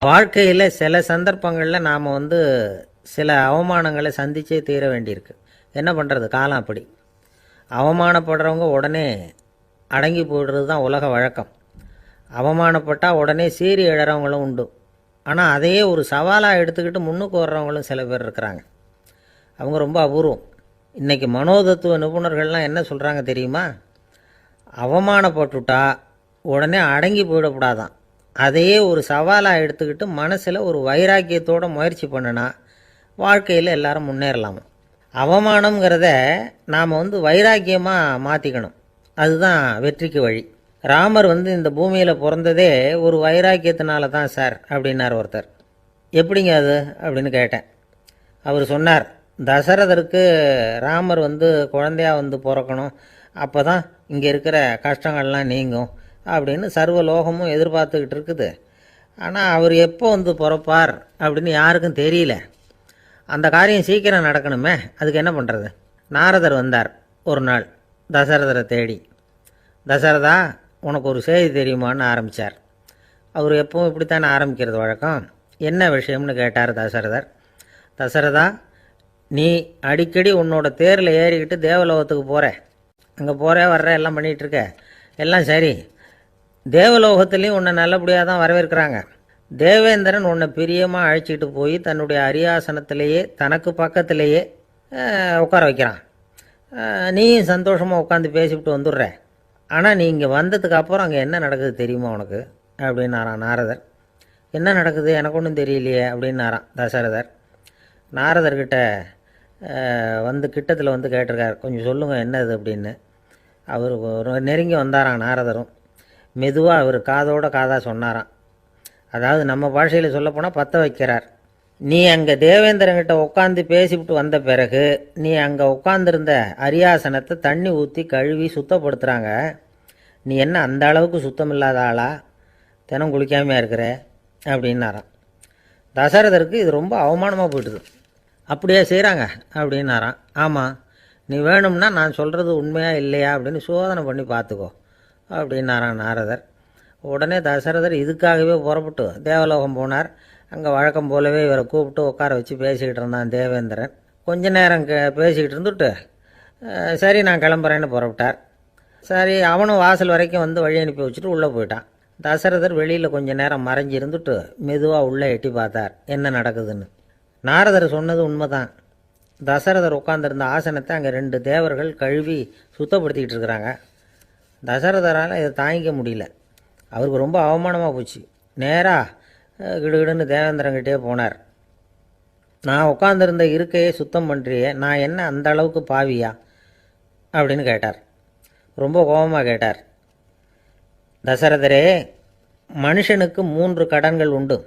வாழ்க்கையில் சில சந்தர்ப்பங்களில் நாம் சில அவமானங்களை சந்திச்சே தீர வேண்டியிருக்கு. என்ன பண்ணுறது, காலம் அப்படி. அவமானப்படுறவங்க உடனே அடங்கி போய்டுறது தான் உலக வழக்கம். அவமானப்பட்டால் உடனே சீறி எழறவங்களும் உண்டு. ஆனால் அதையே ஒரு சவாலாக எடுத்துக்கிட்டு முன்னுக்கு வர்றவங்களும் சில பேர் இருக்கிறாங்க. அவங்க ரொம்ப அபூர்வம். இன்றைக்கி மனோதத்துவ நிபுணர்கள்லாம் என்ன சொல்கிறாங்க தெரியுமா? அவமானப்பட்டுட்டா உடனே அடங்கி போயிடக்கூடாதான். அதையே ஒரு சவாலாக எடுத்துக்கிட்டு மனசில் ஒரு வைராக்கியத்தோடு முயற்சி பண்ணினா வாழ்க்கையில் எல்லாரும் முன்னேறலாமா. அவமானங்கிறத நாம் வைராக்கியமாக மாற்றிக்கணும். அதுதான் வெற்றிக்கு வழி. ராமர் இந்த பூமியில் பிறந்ததே ஒரு வைராக்கியத்தினால தான் சார் அப்படின்னார் ஒருத்தர். எப்படிங்க அது அப்படின்னு கேட்டேன். அவர் சொன்னார், தசரதருக்கு ராமர் குழந்தையாக பிறக்கணும், அப்போ தான் இங்கே இருக்கிற கஷ்டங்கள்லாம் நீங்கும் அப்படின்னு சர்வ லோகமும் எதிர்பார்த்துக்கிட்டு இருக்குது. ஆனால் அவர் எப்போ பிறப்பார் அப்படின்னு யாருக்கும் தெரியல. அந்த காரியம் சீக்கிரம் நடக்கணுமே, அதுக்கு என்ன பண்ணுறது? நாரதர் வந்தார் ஒரு நாள் தசரதரை தேடி. தசரதா, உனக்கு ஒரு செய்தி தெரியுமான்னு ஆரம்பித்தார். அவர் எப்பவும் இப்படித்தானே ஆரம்பிக்கிறது வழக்கம். என்ன விஷயம்னு கேட்டார் தசரதர். தசரதா, நீ அடிக்கடி உன்னோட தேரில் ஏறிக்கிட்டு தேவலோகத்துக்கு போகிற, அங்கே போகிற வர்ற எல்லாம் பண்ணிகிட்ருக்க, எல்லாம் சரி. தேவலோகத்துலேயும் உன்னை நல்லபடியாக தான் வரவேற்கிறாங்க. தேவேந்திரன் உன்னை பிரியமாக அழைச்சிட்டு போய் தன்னுடைய அரியாசனத்திலேயே தனக்கு பக்கத்திலேயே உட்கார வைக்கிறான். நீயும் சந்தோஷமாக உட்காந்து பேசிவிட்டு வந்துடுற. ஆனால் நீ இங்கே வந்ததுக்கு அப்புறம் அங்கே என்ன நடக்குது தெரியுமா உனக்கு அப்படின்னாரான் நாரதர். என்ன நடக்குது எனக்கு ஒன்றும் தெரியலையே அப்படின்னாரான் தசரதர். நாரதர்கிட்ட கிட்டத்தில் கேட்டிருக்கார், கொஞ்சம் சொல்லுங்கள் என்னது அப்படின்னு. அவர் நெருங்கி வந்தாரான் நாரதரும். மெதுவாக அவர் காதோட காதாக சொன்னாராம். அதாவது நம்ம பாஷையில் சொல்லப்போனால் பற்ற வைக்கிறார். நீ அங்கே தேவேந்திரங்கிட்ட உட்காந்து பேசிவிட்டு வந்த பிறகு நீ அங்கே உட்காந்துருந்த அரியாசனத்தை தண்ணி ஊற்றி கழுவி சுத்தப்படுத்துகிறாங்க. நீ என்ன அந்த அளவுக்கு சுத்தம் இல்லாத ஆளா, தினம் குளிக்காமையாக இருக்கிற அப்படின்னாராம். தசரதருக்கு இது ரொம்ப அவமானமாக போயிட்டுது. அப்படியே செய்கிறாங்க அப்படின்னாராம். ஆமாம், நீ வேணும்னா நான் சொல்கிறது உண்மையா இல்லையா அப்படின்னு சோதனை பண்ணி பார்த்துக்கோ அப்படின்னாரான் நாரதர். உடனே தசரதர் இதுக்காகவே புறப்பட்டு தேவலோகம் போனார். அங்கே வழக்கம் போலவே இவரை கூப்பிட்டு உட்கார வச்சு பேசிக்கிட்டு இருந்தான் தேவேந்திரன். கொஞ்ச நேரம் பேசிக்கிட்டு இருந்துட்டு சரி நான் கிளம்புறேன்னு புறப்பட்டார். சரி, அவனும் வாசல் வரைக்கும் வழி அனுப்பி வச்சுட்டு உள்ளே போயிட்டான். தசரதர் வெளியில் கொஞ்ச நேரம் மறைஞ்சி இருந்துட்டு மெதுவாக உள்ளே எட்டி பார்த்தார் என்ன நடக்குதுன்னு. நாரதர் சொன்னது உண்மைதான். தசரதர் உட்காந்துருந்த ஆசனத்தை அங்கே 2 தேவர்கள் கழுவி சுத்தப்படுத்திக்கிட்டு இருக்கிறாங்க. தசரதரால் இதை தாங்கிக்க முடியல. அவருக்கு ரொம்ப அவமானமாக போச்சு. நேராக கிடுகிடுன்னு தேவேந்திரங்கிட்டே போனார். நான் உட்காந்துருந்த இருக்கையை சுத்தம் பண்ணுறியே, நான் என்ன அந்த அளவுக்கு பாவியா அப்படின்னு கேட்டார். ரொம்ப கோபமாக கேட்டார். தசரதரே, மனுஷனுக்கு 3 கடன்கள் உண்டு.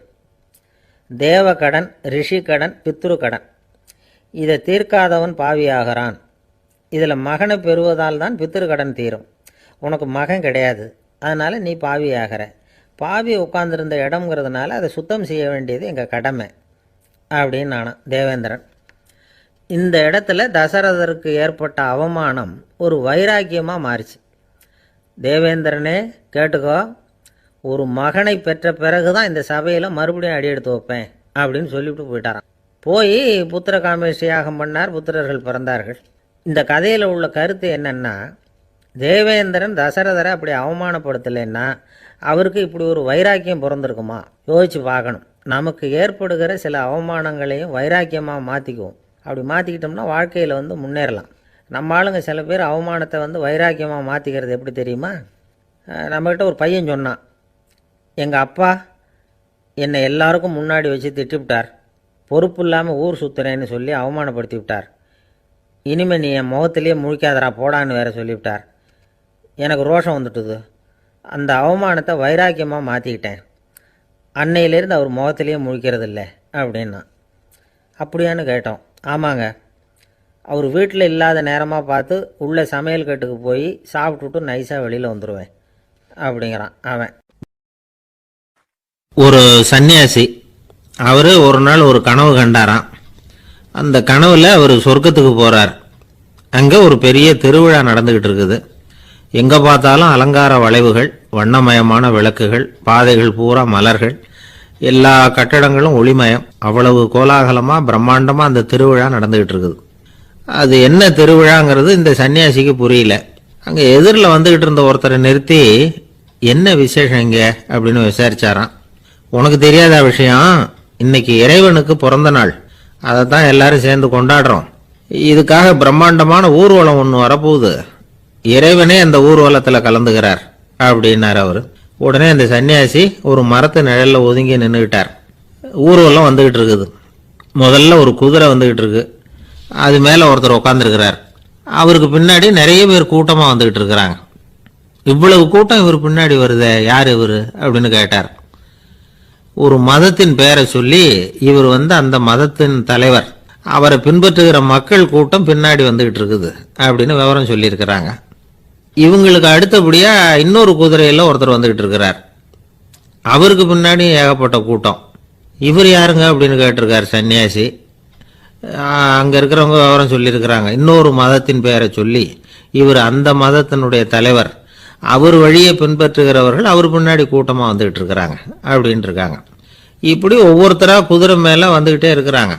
தேவ கடன், ரிஷி கடன், பித்ரு கடன். இதை தீர்க்காதவன் பாவியாகிறான். இதில் மகனை பெறுவதால் தான் பித்ரு கடன் தீரும். உனக்கு மகன் கிடையாது, அதனால் நீ பாவியாகிற. பாவி உட்கார்ந்துருந்த இடம்ங்கிறதுனால அதை சுத்தம் செய்ய வேண்டியது எங்கள் கடமை அப்படின்னு நானான் தேவேந்திரன். இந்த இடத்துல தசரதருக்கு ஏற்பட்ட அவமானம் ஒரு வைராக்கியமாக மாறிச்சு. தேவேந்திரனே கேட்டுக்கோ, ஒரு மகனை பெற்ற பிறகு தான் இந்த சபையில் மறுபடியும் அடி எடுத்து வைப்பேன் அப்படின்னு சொல்லிவிட்டு போயிட்டாரான். போய் புத்திர காமேஷ்டி யாகம் பண்ணார். புத்திரர்கள் பிறந்தார்கள். இந்த கதையில் உள்ள கருத்து என்னென்னா, தேவேந்திரன் தசரதரை அப்படி அவமானப்படுத்தலைன்னா அவருக்கு இப்படி ஒரு வைராக்கியம் பிறந்திருக்குமா யோசித்து பார்க்கணும். நமக்கு ஏற்படுகிற சில அவமானங்களையும் வைராக்கியமாக மாற்றிக்குவோம். அப்படி மாற்றிக்கிட்டோம்னா வாழ்க்கையில் முன்னேறலாம். நம்ம ஆளுங்க சில பேர் அவமானத்தை வைராக்கியமாக மாற்றிக்கிறது எப்படி தெரியுமா? நம்மக்கிட்ட ஒரு பையன் சொன்னான், எங்கள் அப்பா என்னை எல்லாருக்கும் முன்னாடி வச்சு திட்டிவிட்டார், பொறுப்பு இல்லாமல் ஊர் சுற்றுறேன்னு சொல்லி அவமானப்படுத்தி விட்டார். இனிமேல் நீ என் முகத்திலேயே முழிக்காதரா போடான்னு வேற சொல்லிவிட்டார். எனக்கு ரோஷம் வந்துட்டுது. அந்த அவமானத்தை வைராக்கியமாக மாற்றிக்கிட்டேன். அன்னையிலேருந்து அவர் முகத்திலேயே முழிக்கிறதில்ல அப்படின்னா. அப்படியான்னு கேட்டோம். ஆமாங்க, அவர் வீட்டில் இல்லாத நேரமாக பார்த்து உள்ள சமையல் கட்டுக்கு போய் சாப்பிட்டுட்டு நைஸாக வெளியில் வந்துடுவேன் அப்படிங்கிறான் அவன். ஒரு சன்னியாசி அவர் ஒரு நாள் ஒரு கனவு கண்டாராம். அந்த கனவில் அவர் சொர்க்கத்துக்கு போகிறார். அங்கே ஒரு பெரிய திருவிழா நடந்துக்கிட்டு இருக்குது. எங்கே பார்த்தாலும் அலங்கார வளைவுகள், வண்ணமயமான விளக்குகள், பாதைகள் பூரா மலர்கள், எல்லா கட்டடங்களும் ஒளிமயம். அவ்வளவு கோலாகலமா பிரம்மாண்டமா அந்த திருவிழா நடந்துகிட்டு இருக்குது. அது என்ன திருவிழாங்கிறது இந்த சன்னியாசிக்கு புரியல. அங்க எதிரில் வந்துகிட்டு இருந்த ஒருத்தரை நிறுத்தி, என்ன விசேஷம் இங்க அப்படின்னு விசாரிச்சாராம். உனக்கு தெரியாத விஷயம், இன்னைக்கு இறைவனுக்கு பிறந்த நாள், அதைத்தான் எல்லாரும் சேர்ந்து கொண்டாடுறோம். இதுக்காக பிரம்மாண்டமான ஊர்வலம் ஒன்று வரப்போகுது. இறைவனே அந்த ஊர்வலத்தில் கலந்துகிறார் அப்படின்னார் அவர். உடனே அந்த சன்னியாசி ஒரு மரத்து நிழல்ல ஒதுங்கி நின்றுக்கிட்டார். ஊர்வலம் வந்துகிட்டு இருக்குது. முதல்ல ஒரு குதிரை வந்துகிட்டு இருக்கு. அது மேலே ஒருத்தர் உட்காந்துருக்கிறார். அவருக்கு பின்னாடி நிறைய பேர் கூட்டமாக வந்துகிட்டு இருக்கிறாங்க. இவ்வளவு கூட்டம் இவர் பின்னாடி வருதே, யார் இவர் அப்படின்னு கேட்டார். ஒரு மதத்தின் பெயரை சொல்லி, இவர் அந்த மதத்தின் தலைவர், அவரை பின்பற்றுகிற மக்கள் கூட்டம் பின்னாடி வந்துகிட்டு இருக்குது அப்படின்னு விவரம் சொல்லியிருக்கிறாங்க. இவங்களுக்கு அடுத்தபடியா இன்னொரு குதிரையில ஒருத்தர் வந்துகிட்டு இருக்கிறார். அவருக்கு பின்னாடி ஏகப்பட்ட கூட்டம். இவர் யாருங்க அப்படின்னு கேட்டிருக்கார் சன்னியாசி. அங்க இருக்கிறவங்க விவரம் சொல்லியிருக்கிறாங்க. இன்னொரு மதத்தின் பெயரை சொல்லி, இவர் அந்த மதத்தினுடைய தலைவர், அவர் வழியை பின்பற்றுகிறவர்கள் அவர் பின்னாடி கூட்டமா வந்துகிட்டு இருக்கிறாங்க அப்படின்னு இருக்காங்க. இப்படி ஒவ்வொருத்தரா குதிரை மேல வந்துகிட்டே இருக்கிறாங்க.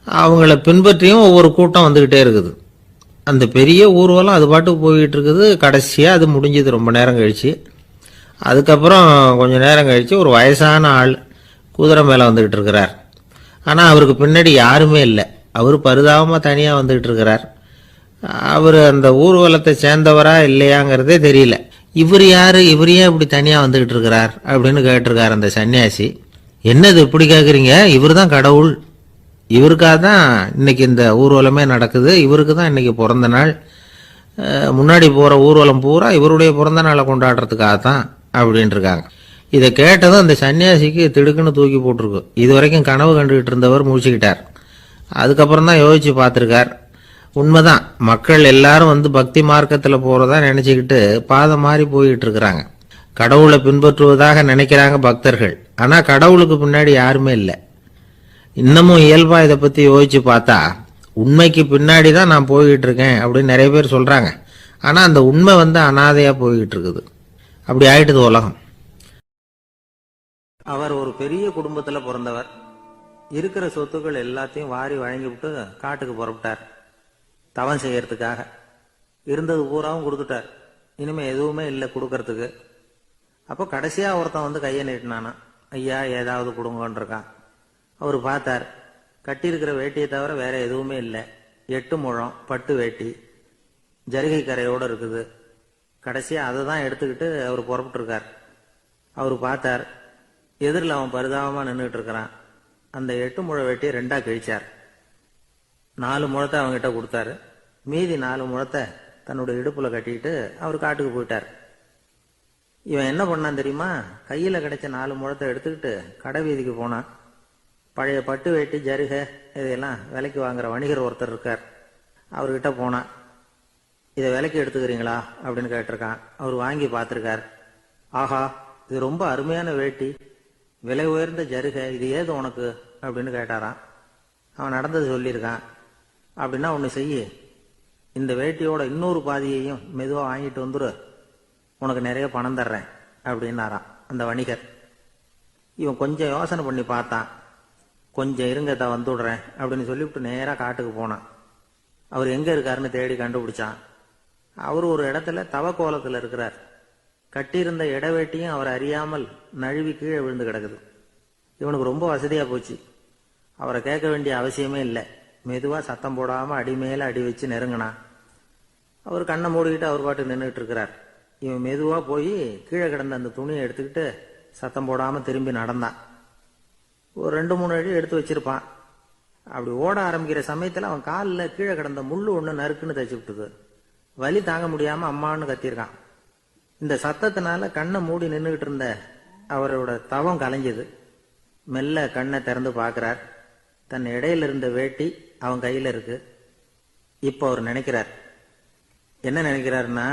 அவங்கள பின்பற்றியும் ஒவ்வொரு கூட்டம் வந்துகிட்டே இருக்குது. அந்த பெரிய ஊர்வலம் அது பாட்டுக்கு போய்கிட்டு இருக்குது. கடைசியாக அது முடிஞ்சது ரொம்ப நேரம் கழிச்சு. அதுக்கப்புறம் கொஞ்சம் நேரம் கழித்து ஒரு வயசான ஆள் குதிரை மேலே வந்துக்கிட்டு இருக்கிறார். ஆனால் அவருக்கு பின்னாடி யாருமே இல்லை. அவர் பரிதாபமாக தனியாக வந்துக்கிட்டு இருக்கிறார். அவர் அந்த ஊர்வலத்தை சேர்ந்தவரா இல்லையாங்கிறதே தெரியல. இவர் யார், இவர் ஏன் இப்படி தனியாக வந்துக்கிட்டு இருக்கிறார் அப்படின்னு கேட்டிருக்கார் அந்த சன்னியாசி. என்னது இப்படி கேட்குறீங்க, இவர் தான் கடவுள், இவருக்காக தான் இன்னைக்கு இந்த ஊர்வலமே நடக்குது, இவருக்கு தான் இன்னைக்கு பிறந்த நாள், முன்னாடி போகிற ஊர்வலம் பூரா இவருடைய பிறந்த நாளை கொண்டாடுறதுக்காக தான் அப்படின்னு இருக்காங்க. இதை கேட்டதும் அந்த சன்னியாசிக்கு திடுக்குன்னு தூக்கி போட்டிருக்கு. இது வரைக்கும் கனவு கண்டுகிட்டு இருந்தவர் முடிச்சுக்கிட்டார். அதுக்கப்புறம் தான் யோசிச்சு பார்த்துருக்கார். உண்மைதான், மக்கள் எல்லாரும் பக்தி மார்க்கத்தில் போகிறதா நினச்சிக்கிட்டு பாதை மாறி போயிட்டு இருக்கிறாங்க. கடவுளை பின்பற்றுவதாக நினைக்கிறாங்க பக்தர்கள். ஆனால் கடவுளுக்கு பின்னாடி யாருமே இல்லை. இன்னமும் இயல்பா இதை பற்றி யோசிச்சு பார்த்தா, உண்மைக்கு பின்னாடி தான் நான் போய்கிட்டு இருக்கேன் அப்படின்னு நிறைய பேர் சொல்கிறாங்க. ஆனால் அந்த உண்மை அனாதையாக போய்கிட்டு இருக்குது. அப்படி ஆயிட்டுது உலகம். அவர் ஒரு பெரிய குடும்பத்தில் பிறந்தவர். இருக்கிற சொத்துக்கள் எல்லாத்தையும் வாரி வழங்கி விட்டு காட்டுக்கு புறப்பட்டார் தவம் செய்யறதுக்காக. இருந்தது பூராவும் கொடுத்துட்டார். இனிமே எதுவுமே இல்லை கொடுக்கறதுக்கு. அப்போ கடைசியாக ஒருத்தன் கையை நீட்டினானா, ஐயா ஏதாவது கொடுங்கன்னு இருக்கான். அவர் பார்த்தார். கட்டியிருக்கிற வேட்டியை தவிர வேற எதுவுமே இல்லை. 8 முழம் பட்டு வேட்டி, ஜரிகை கரையோடு இருக்குது. கடைசியாக அதை தான் எடுத்துக்கிட்டு அவர் புறப்பட்டுருக்கார். அவர் பார்த்தார், எதிரில் அவன் பரிதாபமாக நின்றுட்டு இருக்கிறான். அந்த 8 முழ வேட்டியை 2ஆ கிழிச்சார். 4 முழத்தை அவங்ககிட்ட கொடுத்தாரு. மீதி 4 முழத்தை தன்னுடைய இடுப்புல கட்டிக்கிட்டு அவர் காட்டுக்கு போயிட்டார். இவன் என்ன பண்ணான் தெரியுமா? கையில் கிடைச்ச 4 முழத்தை எடுத்துக்கிட்டு கடை வீதிக்கு போனான். பழைய பட்டு வேட்டி ஜருகை இதையெல்லாம் விலைக்கு வாங்குற வணிகர் ஒருத்தர் இருக்கார். அவர்கிட்ட போனான். இதை விலைக்கு எடுத்துக்கிறீங்களா அப்படின்னு கேட்டிருக்கான். அவர் வாங்கி பார்த்துருக்கார். ஆஹா, இது ரொம்ப அருமையான வேட்டி, விலை உயர்ந்த ஜருகை, இது ஏது உனக்கு அப்படின்னு கேட்டாரான். அவன் நடந்தது சொல்லியிருக்கான். அப்படின்னா ஒன்று செய்ய, இந்த வேட்டியோட இன்னொரு பாதியையும் மெதுவாக வாங்கிட்டு வந்துரு, உனக்கு நிறைய பணம் தர்றேன் அப்படின்னாரான் அந்த வணிகர். இவன் கொஞ்சம் யோசனை பண்ணி பார்த்தான். கொஞ்சம் இருங்க, வந்துடுறேன் அப்படின்னு சொல்லிவிட்டு நேராக காட்டுக்கு போனான். அவர் எங்கே இருக்காருன்னு தேடி கண்டுபிடிச்சான். அவர் ஒரு இடத்துல தவக்கோலத்தில் இருக்கிறார். கட்டியிருந்த இடவேட்டியும் அவர் அறியாமல் நழுவி கீழே விழுந்து கிடக்குது. இவனுக்கு ரொம்ப வசதியாக போச்சு. அவரை கேட்க வேண்டிய அவசியமே இல்லை. மெதுவாக சத்தம் போடாமல் அடி மேலே அடி வச்சு நெருங்கினான். அவர் கண்ணை மூடிக்கிட்டு அவர் பாட்டு நின்றுட்டு இருக்கிறார். இவன் மெதுவாக போய் கீழே கிடந்த அந்த துணியை எடுத்துக்கிட்டு சத்தம் போடாமல் திரும்பி நடந்தான். ஒரு 2-3 அடி எடுத்து வச்சிருப்பான். அப்படி ஓட ஆரம்பிக்கிற சமயத்தில் அவன் காலில் கீழே கிடந்த முள்ளு ஒன்று நறுக்குன்னு தைச்சு விட்டுது. வலி தாங்க முடியாமல் அம்மான்னு கத்திருக்கான். இந்த சத்தத்தினால கண்ணை மூடி நின்றுகிட்டு இருந்த அவரோட தவம் கலைஞ்சது. மெல்ல கண்ணை திறந்து பார்க்கிறார். தன் இடையில இருந்த வேட்டி அவன் கையில் இருக்கு. இப்போ அவர் நினைக்கிறார். என்ன நினைக்கிறார்னா,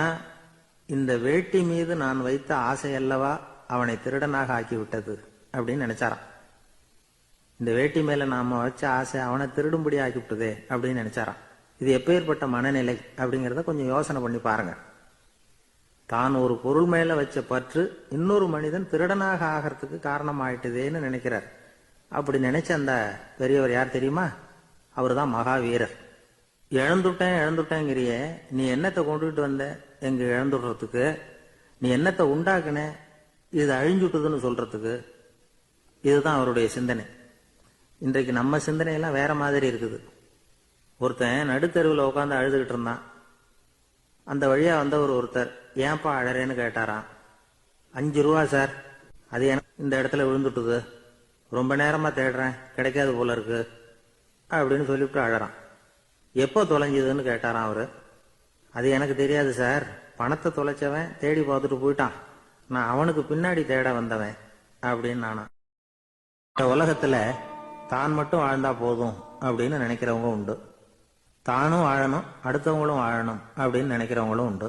இந்த வேட்டி மீது நான் வைத்த ஆசை அல்லவா அவனை திருடனாக ஆக்கி விட்டது அப்படின்னு நினைச்சாராம். இந்த வேட்டி மேல நாம வச்ச ஆசை அவனை திருடும்படி ஆக்கி விட்டதே அப்படின்னு நினைச்சாராம். இது எப்பேற்பட்ட மனநிலை அப்படிங்கிறத கொஞ்சம் யோசனை பண்ணி பாருங்க. தான் ஒரு பொருள் மேல வச்ச பற்று இன்னொரு மனிதன் திருடனாக ஆகிறதுக்கு காரணம் ஆயிட்டுதேன்னு நினைக்கிறார். அப்படி நினைச்ச அந்த பெரியவர் யார் தெரியுமா? அவர் தான் மகாவீரர். இழந்துட்டேங்கிறிய, நீ என்னத்தை கொண்டுகிட்டு வந்த எங்க இழந்துடுறதுக்கு? நீ என்னத்தை உண்டாக்குன இது அழிஞ்சுட்டுதுன்னு சொல்றதுக்கு? இதுதான் அவருடைய சிந்தனை. இன்றைக்கு நம்ம சிந்தனையெல்லாம் வேற மாதிரி இருக்குது. ஒருத்தன் நடுத்தெருவில் உட்காந்து அழுதுகிட்டு இருந்தான். அந்த வழியா வந்தவர் ஒருத்தர், ஏன்பா அழறேன்னு கேட்டாராம். 5 ரூபா சார், அது எனக்கு இந்த இடத்துல விழுந்துட்டுது, ரொம்ப நேரமா தேடுறேன், கிடைக்காது போல இருக்கு அப்படின்னு சொல்லிவிட்டு அழறான். எப்போ தொலைஞ்சதுன்னு கேட்டாராம் அவரு. அது எனக்கு தெரியாது சார், பணத்தை தொலைச்சவன் தேடி பார்த்துட்டு போயிட்டான், நான் அவனுக்கு பின்னாடி தேட வந்தவன் அப்படின்னு நானா. இந்த உலகத்துல தான் மட்டும் வாழ்ந்தா போதும் அப்படின்னு நினைக்கிறவங்க உண்டு. தானும் வாழணும், அடுத்தவங்களும் வாழணும் அப்படின்னு நினைக்கிறவங்களும் உண்டு.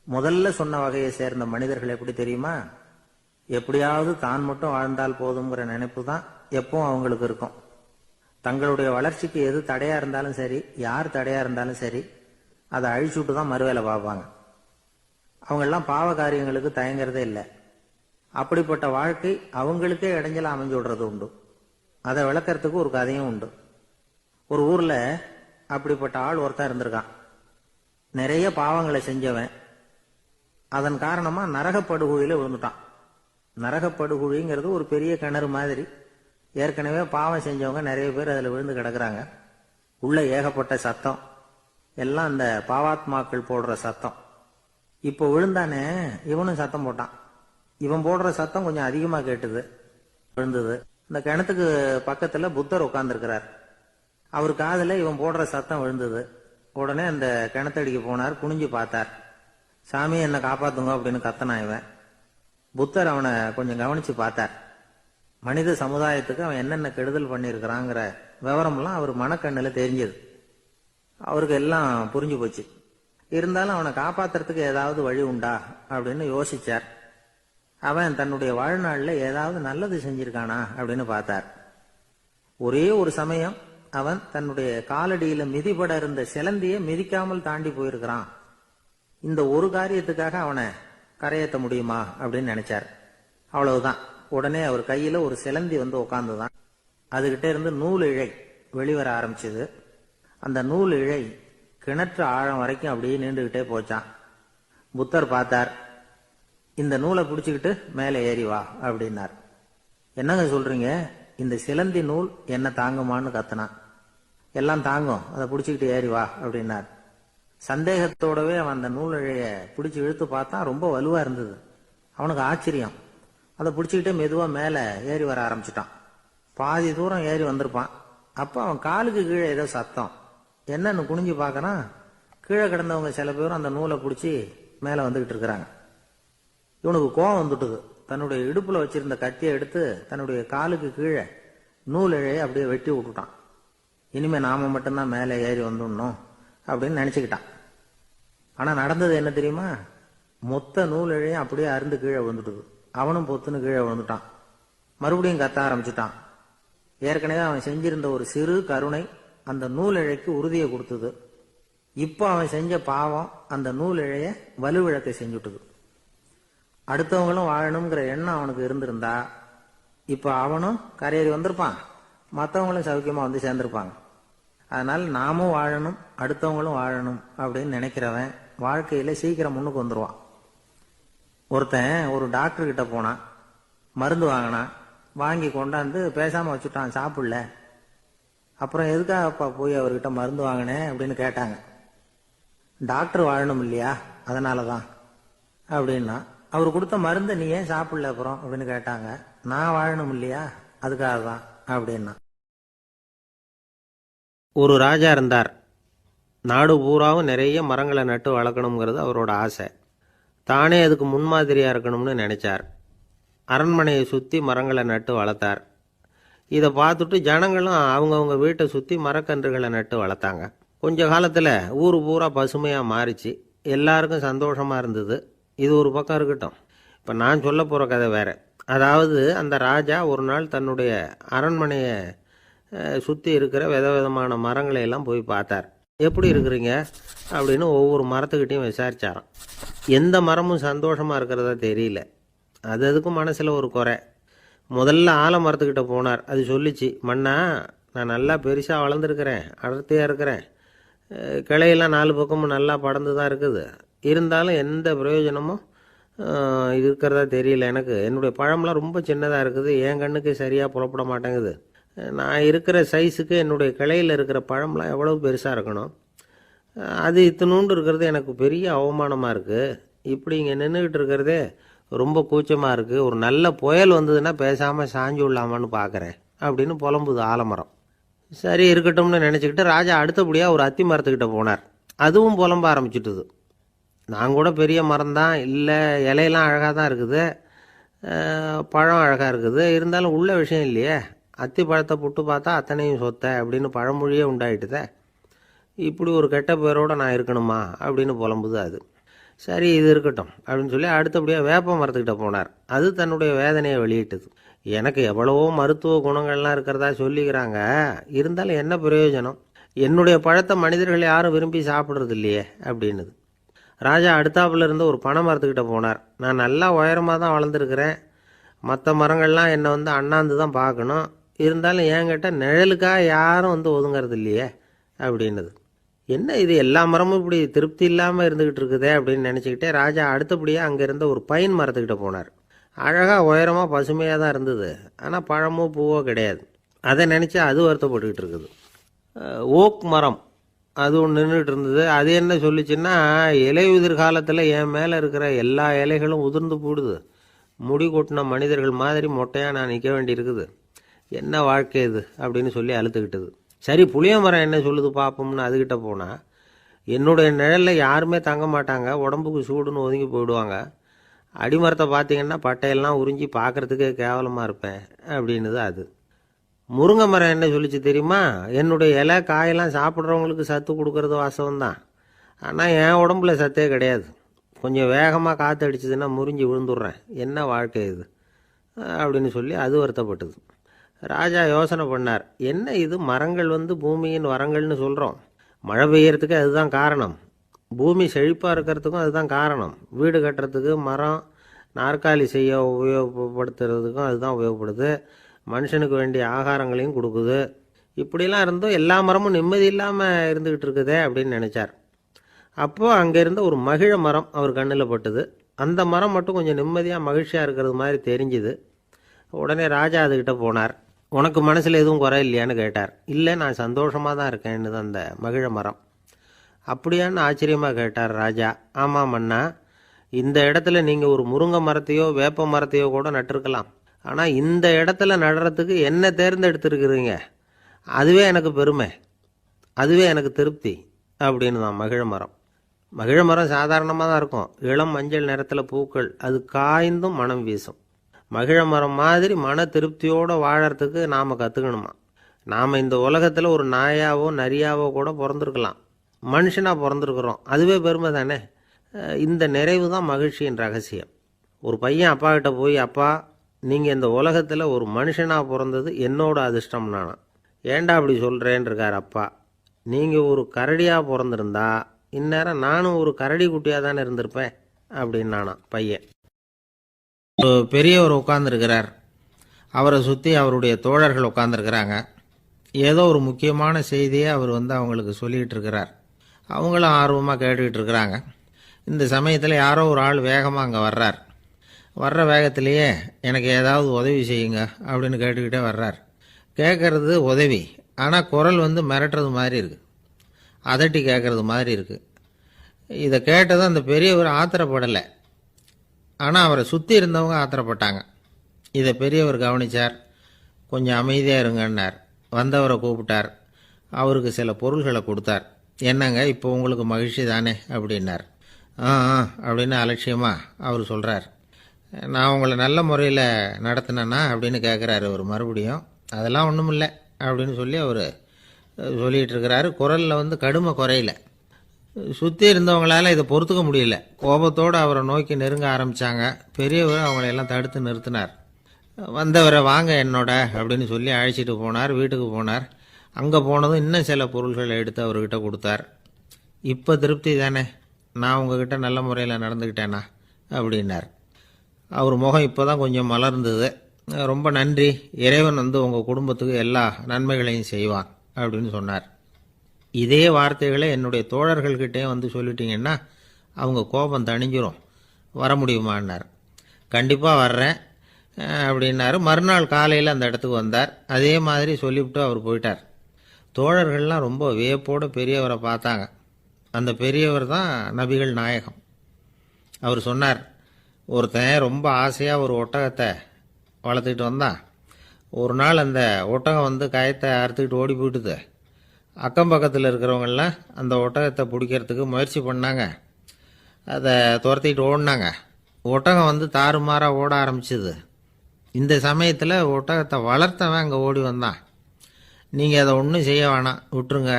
முதல்ல சொன்ன வகையை சேர்ந்த மனிதர்கள் எப்படி தெரியுமா? எப்படியாவது தான் மட்டும் வாழ்ந்தால் போதுங்கிற நினைப்பு தான் எப்பவும் அவங்களுக்கு இருக்கும். தங்களுடைய வளர்ச்சிக்கு எது தடையா இருந்தாலும் சரி, யார் தடையா இருந்தாலும் சரி, அதை அழிச்சுட்டு தான் மறுவேலை பார்ப்பாங்க. அவங்கெல்லாம் பாவ காரியங்களுக்கு தயங்குறதே இல்லை. அப்படிப்பட்ட வாழ்க்கை அவங்களுக்கே இடைஞ்சல அமைஞ்சு விடுறது உண்டு. அதை விளக்கறதுக்கு ஒரு கதையும் உண்டு. ஒரு ஊர்ல அப்படிப்பட்ட ஆள் ஒருத்தன் இருந்திருக்கான். நிறைய பாவங்களை செஞ்சவன். அதன் காரணமா நரகப்படுகுழியில விழுந்துட்டான். நரகப்படுகுழிங்கிறது ஒரு பெரிய கிணறு மாதிரி. ஏற்கனவே பாவம் செஞ்சவங்க நிறைய பேர் அதுல விழுந்து கிடக்குறாங்க. உள்ள ஏகப்பட்ட சத்தம், எல்லாம் அந்த பாவாத்மாக்கள் போடுற சத்தம். இப்போ விழுந்தானே, இவனும் சத்தம் போட்டான். இவன் போடுற சத்தம் கொஞ்சம் அதிகமா கேட்டுது, விழுந்தது. இந்த கிணத்துக்கு பக்கத்துல புத்தர் உட்கார்ந்துருக்கிறார். அவர் காதுல இவன் போடுற சத்தம் விழுந்தது. உடனே அந்த கிணத்தடிக்கு போனார், குனிஞ்சு பார்த்தார். சாமி என்னை காப்பாத்துங்க அப்படின்னு கத்தனா இவன். புத்தர் அவனை கொஞ்சம் கவனிச்சு பார்த்தார். மனித சமுதாயத்துக்கு அவன் என்னென்ன கெடுதல் பண்ணியிருக்கிறாங்கிற விவரம்லாம் அவர் மனக்கண்ணுல தெரிஞ்சது. அவருக்கு எல்லாம் புரிஞ்சு போச்சு. இருந்தாலும் அவனை காப்பாத்துறதுக்கு ஏதாவது வழி உண்டா அப்படின்னு யோசிச்சார். அவன் தன்னுடைய வாழ்நாள்ல ஏதாவது நல்லது செஞ்சிருக்கானா அப்படின்னு பார்த்தார். ஒரே ஒரு சமயம் அவன் தன்னுடைய காலடியில மிதிபட இருந்த சிலந்தியை மிதிக்காமல் தாண்டி போயிருக்கிறான். இந்த ஒரு காரியத்துக்காக அவனை கரையேற்ற முடியுமா அப்படின்னு நினைச்சார். அவ்வளவுதான். உடனே அவர் கையில ஒரு சிலந்தி வந்து உட்கார்ந்துதான். அதுகிட்ட இருந்து நூல் இழை வெளிவர ஆரம்பிச்சது. அந்த நூல் இழை கிணற்று ஆழம் வரைக்கும் அப்படியே நீண்டுகிட்டே போச்சான். புத்தர் பார்த்தார். இந்த நூலை பிடிச்சுக்கிட்டு மேலே ஏறி வா அப்படின்னார். என்னங்க சொல்றீங்க, இந்த சிலந்தி நூல் என்ன தாங்குமான்னு கத்தினான். எல்லாம் தாங்கும், அதை பிடிச்சுக்கிட்டு ஏறி வா அப்படின்னார். சந்தேகத்தோடவே அவன் அந்த நூல் இழைய பிடிச்சி இழுத்து பார்த்தான். ரொம்ப வலுவா இருந்தது. அவனுக்கு ஆச்சரியம். அதை பிடிச்சிக்கிட்டே மெதுவா மேல ஏறி வர ஆரம்பிச்சுட்டான். பாதி தூரம் ஏறி வந்திருப்பான். அப்ப அவன் காலுக்கு கீழே ஏதோ சத்தம். என்னன்னு குனிஞ்சு பார்க்கறான். கீழே கிடந்தவங்க சில பேரும் அந்த நூலை பிடிச்சி மேல வந்துகிட்டு இருக்கிறாங்க. இவனுக்கு கோபம் வந்துட்டுது. தன்னுடைய இடுப்புல வச்சிருந்த கத்தியை எடுத்து தன்னுடைய காலுக்கு கீழே நூல் இழையை அப்படியே வெட்டி விட்டுட்டான். இனிமே நாம மட்டும்தான் மேலே ஏறி வந்துடணும் அப்படின்னு நினைச்சுக்கிட்டான். ஆனா நடந்தது என்ன தெரியுமா? மொத்த நூல் இழையும் அப்படியே அருந்து கீழே விழுந்துட்டுது. அவனும் பொத்துன்னு கீழே விழுந்துட்டான். மறுபடியும் கத்த ஆரம்பிச்சுட்டான். ஏற்கனவே அவன் செஞ்சிருந்த ஒரு சிறு கருணை அந்த நூல் இழைக்கு உறுதியை கொடுத்தது. இப்போ அவன் செஞ்ச பாவம் அந்த நூல் இழைய வலுவிழக்க செஞ்சுட்டுது. அடுத்தவங்களும் வாழணுங்கிற எண்ணம் அவனுக்கு இருந்திருந்தா இப்ப அவனும் கரையேறி வந்திருப்பான், மற்றவங்களும் சௌக்கியமா வந்து சேர்ந்திருப்பாங்க. அதனால நாமும் வாழணும், அடுத்தவங்களும் வாழணும் அப்படின்னு நினைக்கிறவன் வாழ்க்கையில சீக்கிரம் முன்னுக்கு வந்துருவான். ஒருத்தன் ஒரு டாக்டர் கிட்ட போனான், மருந்து வாங்கினான். வாங்கி கொண்டாந்து பேசாம வச்சுட்டான், சாப்பிடல. அப்புறம் எதுக்காகப்பா போய் அவர்கிட்ட மருந்து வாங்கினேன் அப்படின்னு கேட்டாங்க. டாக்டர் வாழணும் இல்லையா, அதனாலதான் அப்படின்னா. அவர் கொடுத்த மருந்து நீ ஏன் சாப்பிடல அப்புறம் அப்படின்னு கேட்டாங்க. நான் வாழணும் இல்லையா, அதுக்காக தான் அப்படின்னா. ஒரு ராஜா இருந்தார். நாடு பூராவும் நிறைய மரங்களை நட்டு வளர்க்கணுங்கிறது அவரோட ஆசை. தானே அதுக்கு முன்மாதிரியாக இருக்கணும்னு நினைச்சார். அரண்மனையை சுற்றி மரங்களை நட்டு வளர்த்தார். இதை பார்த்துட்டு ஜனங்களும் அவங்கவுங்க வீட்டை சுற்றி மரக்கன்றுகளை நட்டு வளர்த்தாங்க. கொஞ்ச காலத்தில் ஊர் பூரா பசுமையாக மாறிச்சு. எல்லாருக்கும் சந்தோஷமாக இருந்தது. இது ஒரு பக்கம் இருக்கட்டும். இப்போ நான் சொல்ல போகிற கதை வேற. அதாவது அந்த ராஜா ஒரு நாள் தன்னுடைய அரண்மனையை சுற்றி இருக்கிற விதவிதமான மரங்களை எல்லாம் போய் பார்த்தார். எப்படி இருக்கிறீங்க அப்படின்னு ஒவ்வொரு மரத்துக்கிட்டையும் விசாரிச்சாராம். எந்த மரமும் சந்தோஷமாக இருக்கிறதா தெரியல. அது அதுக்கும் மனசில் ஒரு குறை. முதல்ல ஆலமரத்துக்கிட்ட போனார். அது சொல்லிச்சு, மண்ணா நான் நல்லா பெருசாக வளர்ந்துருக்கிறேன், அடர்த்தியாக இருக்கிறேன், கிளையெல்லாம் 4 பக்கமும் நல்லா படர்ந்து தான் இருக்குது, இருந்தாலும் எந்த பிரயோஜனமும் இருக்கிறதா தெரியல எனக்கு. என்னுடைய பழம்லாம் ரொம்ப சின்னதாக இருக்குது, என் கண்ணுக்கு சரியாக புலப்பட மாட்டேங்குது. நான் இருக்கிற சைஸுக்கு என்னுடைய கிளையில் இருக்கிற பழம்லாம் எவ்வளோ பெருசாக இருக்கணும், அது இத்தினூண்டு இருக்கிறது எனக்கு பெரிய அவமானமாக இருக்குது. இப்படி இங்கே நின்றுக்கிட்டு இருக்கிறதே ரொம்ப கூச்சமாக இருக்குது. ஒரு நல்ல புயல் வந்ததுன்னா பேசாமல் சாஞ்சு விடலாமான்னு பார்க்குறேன் அப்படின்னு புலம்புது ஆலமரம். சரி இருக்கட்டும்னு நினச்சிக்கிட்டு ராஜா அடுத்தபடியாக ஒரு அத்தி மரத்துக்கிட்ட போனார். அதுவும் புலம்ப ஆரம்பிச்சுட்டுது. நான் கூட பெரிய மரம் தான், இல்லை இலையெல்லாம் அழகாக தான் இருக்குது, பழம் அழகாக இருக்குது, இருந்தாலும் உள்ள விஷயம் இல்லையே, அத்தி பழத்தை புட்டு பார்த்தா அத்தனையும் சொத்தை அப்படின்னு பழமொழியே உண்டாயிட்டுதே. இப்படி ஒரு கெட்ட பேரோடு நான் இருக்கணுமா அப்படின்னு புலம்புது அது. சரி இது இருக்கட்டும் அப்படின்னு சொல்லி அடுத்தபடியாக வேப்ப மரத்துக்கிட்ட போனார். அது தன்னுடைய வேதனையை வெளியிட்டது. எனக்கு எவ்வளவோ மருத்துவ குணங்கள்லாம் இருக்கிறதா சொல்லிக்கிறாங்க, இருந்தாலும் என்ன பிரயோஜனம், என்னுடைய பழத்தை மனிதர்கள் யாரும் விரும்பி சாப்பிட்றது இல்லையே அப்படின்னுது. ராஜா அடுத்தாப்புல இருந்து ஒரு பனை மரத்துக்கிட்ட போனார். நான் நல்லா உயரமாக தான் வளர்ந்துருக்கிறேன், மற்ற மரங்கள்லாம் என்னை அண்ணாந்து தான் பார்க்கணும், இருந்தாலும் என்கிட்ட நிழலுக்காக யாரும் ஒதுங்கிறது இல்லையே அப்படின்னுது. என்ன இது எல்லா மரமும் இப்படி திருப்தி இல்லாமல் இருந்துக்கிட்டு இருக்குதே அப்படின்னு நினச்சிக்கிட்டே ராஜா அடுத்தபடியாக அங்கே இருந்த ஒரு பைன் மரத்துக்கிட்ட போனார். அழகாக உயரமாக பசுமையாக தான் இருந்தது, ஆனால் பழமோ பூவோ கிடையாது. அதை நினச்சி அது வருத்தப்பட்டுக்கிட்டு இருக்குது. ஓக் மரம் அது ஒன்று நின்றுட்டு இருந்தது. அது என்ன சொல்லிச்சுன்னா, இலையுதிர் காலத்தில் என் மேலே இருக்கிற எல்லா இலைகளும் உதிர்ந்து போடுது, முடி கொட்டின மனிதர்கள் மாதிரி மொட்டையாக நான் நிற்க வேண்டியிருக்குது, என்ன வாழ்க்கை இது அப்படின்னு சொல்லி அழுத்துக்கிட்டது. சரி புளிய மரம் என்ன சொல்லுது பார்ப்போம்னு அதுக்கிட்ட போனால், என்னுடைய நிழலில் யாருமே தங்க மாட்டாங்க, உடம்புக்கு சூடுன்னு ஒதுங்கி போயிடுவாங்க, அடிமரத்தை பார்த்தீங்கன்னா பட்டையெல்லாம் உறிஞ்சி பார்க்குறதுக்கே கேவலமாக இருப்பேன் அப்படின்னுது அது. முருங்கை மரம் என்ன சொல்லிச்சு தெரியுமா, என்னுடைய இலை காயெல்லாம் சாப்பிட்றவங்களுக்கு சத்து கொடுக்கறது வாசவம்தான், ஆனால் என் உடம்புல சத்தே கிடையாது, கொஞ்சம் வேகமாக காற்று அடிச்சதுன்னா முறிஞ்சி விழுந்துடுறேன், என்ன வாழ்க்கை இது அப்படின்னு சொல்லி அது வருத்தப்பட்டது. ராஜா யோசனை பண்ணார், என்ன இது மரங்கள் பூமியின் வரங்கள்னு சொல்கிறோம், மழை பெய்யறதுக்கு அதுதான் காரணம், பூமி செழிப்பாக இருக்கிறதுக்கும் அதுதான் காரணம், வீடு கட்டுறதுக்கு மரம், நாற்காலி செய்ய உபயோகப்படுத்துறதுக்கும் அதுதான் உபயோகப்படுது, மனுஷனுக்கு வேண்டிய ஆகாரங்களையும் கொடுக்குது, இப்படிலாம் இருந்தும் எல்லா மரமும் நிம்மதி இல்லாமல் இருந்துக்கிட்டு இருக்குதே அப்படின்னு நினச்சார். அப்போது அங்கே இருந்த ஒரு மகிழ மரம் அவர் கண்ணில் பட்டுது. அந்த மரம் மட்டும் கொஞ்சம் நிம்மதியாக மகிழ்ச்சியாக இருக்கிறது மாதிரி தெரிஞ்சுது. உடனே ராஜா அதுக்கிட்ட போனார். உனக்கு மனசில் எதுவும் குறை இல்லையான்னு கேட்டார். இல்லை நான் சந்தோஷமாக தான் இருக்கேன்னு அந்த மகிழ மரம். அப்படியான்னு ஆச்சரியமாக கேட்டார் ராஜா. ஆமாம் மன்னா, இந்த இடத்துல நீங்கள் ஒரு முருங்கை மரத்தையோ வேப்ப மரத்தையோ கூட நட்டிருக்கலாம், ஆனால் இந்த இடத்துல நடுறதுக்கு என்ன தேர்ந்தெடுத்துருக்குறீங்க, அதுவே எனக்கு பெருமை, அதுவே எனக்கு திருப்தி அப்படின்னு தான் மகிழ மரம். மகிழ மரம் சாதாரணமாக தான் இருக்கும், இளம் மஞ்சள் நிறத்தில் பூக்கள், அது காய்ந்தும் மனம் வீசும். மகிழ மரம் மாதிரி மன திருப்தியோடு வாழறதுக்கு நாம் கற்றுக்கணுமா. நாம் இந்த உலகத்தில் ஒரு நாயாவோ நரியாவோ கூட பிறந்திருக்கலாம், மனுஷனாக பிறந்திருக்கிறோம், அதுவே பெருமை தானே. இந்த நிறைவு தான் மகிழ்ச்சியின் ரகசியம். ஒரு பையன் அப்பா கிட்ட போய், அப்பா நீங்கள் இந்த உலகத்தில் ஒரு மனுஷனாக பிறந்தது என்னோட அதிர்ஷ்டம் நானா. ஏண்டா அப்படி சொல்கிறேன்னு இருக்கார் அப்பா. நீங்கள் ஒரு கரடியாக பிறந்திருந்தா இந்நேரம் நானும் ஒரு கரடி குட்டியாக தானே இருந்திருப்பேன் அப்படின்னு நானா பையன். ஒரு பெரியவர் உட்கார்ந்துருக்கிறார், அவரை சுற்றி அவருடைய தோழர்கள் உட்காந்துருக்கிறாங்க. ஏதோ ஒரு முக்கியமான செய்தியை அவர் அவங்களுக்கு சொல்லிகிட்டு இருக்கிறார். அவங்களும் ஆர்வமாக கேட்டுக்கிட்டு இருக்கிறாங்க. இந்த சமயத்தில் யாரோ ஒரு ஆள் வேகமாக அங்கே வர்றார். வர்ற வேகத்திலேயே எனக்கு ஏதாவது உதவி செய்யுங்க அப்படின்னு கேட்டுக்கிட்டே வர்றார். கேட்குறது உதவி, ஆனால் குரல் மிரட்டுறது மாதிரி இருக்குது, அதட்டி கேட்குறது மாதிரி இருக்குது. இதை கேட்டதும் அந்த பெரியவர் ஆத்திரப்படலை, ஆனால் அவரை சுற்றி இருந்தவங்க ஆத்திரப்பட்டாங்க. இதை பெரியவர் கவனித்தார். கொஞ்சம் அமைதியாக இருங்கன்னார். வந்தவரை கூப்பிட்டார், அவருக்கு சில பொருள்களை கொடுத்தார். என்னங்க இப்போ உங்களுக்கு மகிழ்ச்சி தானே அப்படின்னார். ஆ அப்படின்னு அலட்சியமாக அவர் சொல்கிறார். நான் உங்களை நல்ல முறையில் நடத்தினேன்னா அப்படின்னு கேட்குறாரு அவர் மறுபடியும். அதெல்லாம் ஒன்றும் இல்லை அப்படின்னு சொல்லி அவர் சொல்லிகிட்டு இருக்கிறாரு. குரலில் கடுமை குறையில. சுற்றி இருந்தவங்களால் இதை பொறுத்துக்க முடியல. கோபத்தோடு அவரை நோக்கி நெருங்க ஆரம்பித்தாங்க. பெரியவர் அவங்களையெல்லாம் தடுத்து நிறுத்தினார். வந்தவரை வாங்க என்னோட அப்படின்னு சொல்லி அழைச்சிட்டு போனார். வீட்டுக்கு போனார். அங்கே போனதும் இன்னும் சில பொருள்களை எடுத்து அவர்கிட்ட கொடுத்தார். இப்போ திருப்தி தானே, நான் உங்ககிட்ட நல்ல முறையில் நடந்துக்கிட்டேனா அப்படின்னார். அவர் முகம் இப்போ தான் கொஞ்சம் மலர்ந்தது. ரொம்ப நன்றி, இறைவன் உங்கள் குடும்பத்துக்கு எல்லா நன்மைகளையும் செய்வான் அப்படின்னு சொன்னார். இதே வார்த்தைகளை என்னுடைய தோழர்கள்கிட்டே சொல்லிட்டீங்கன்னா அவங்க கோபம் தணிஞ்சிரும், வர முடியுமான்னார். கண்டிப்பாக வர்றேன் அப்படின்னாரு. மறுநாள் காலையில் அந்த இடத்துக்கு வந்தார். அதே மாதிரி சொல்லிவிட்டு அவர் போயிட்டார். தோழர்கள்லாம் ரொம்ப வியப்போடு பெரியவரை பார்த்தாங்க. அந்த பெரியவர் தான் நபிகள் நாயகம். அவர் சொன்னார், ஒருத்தன் ரொம்ப ஆசையாக ஒரு ஒட்டகத்தை வளர்த்துக்கிட்டு வந்தான். ஒரு நாள் அந்த ஒட்டகம் கயத்தை அறுத்துக்கிட்டு ஓடி போயிட்டுது. அக்கம் பக்கத்தில் இருக்கிறவங்கெல்லாம் அந்த ஒட்டகத்தை பிடிக்கிறதுக்கு முயற்சி பண்ணாங்க. அதை துரத்திட்டு ஓடினாங்க. ஒட்டகம் தாறுமாறாக ஓட ஆரம்பிச்சிது. இந்த சமயத்தில் ஒட்டகத்தை வளர்த்தவன் அங்கே ஓடி வந்தான். நீங்கள் அதை ஒன்றும் செய்ய வேணாம், விட்டுருங்க.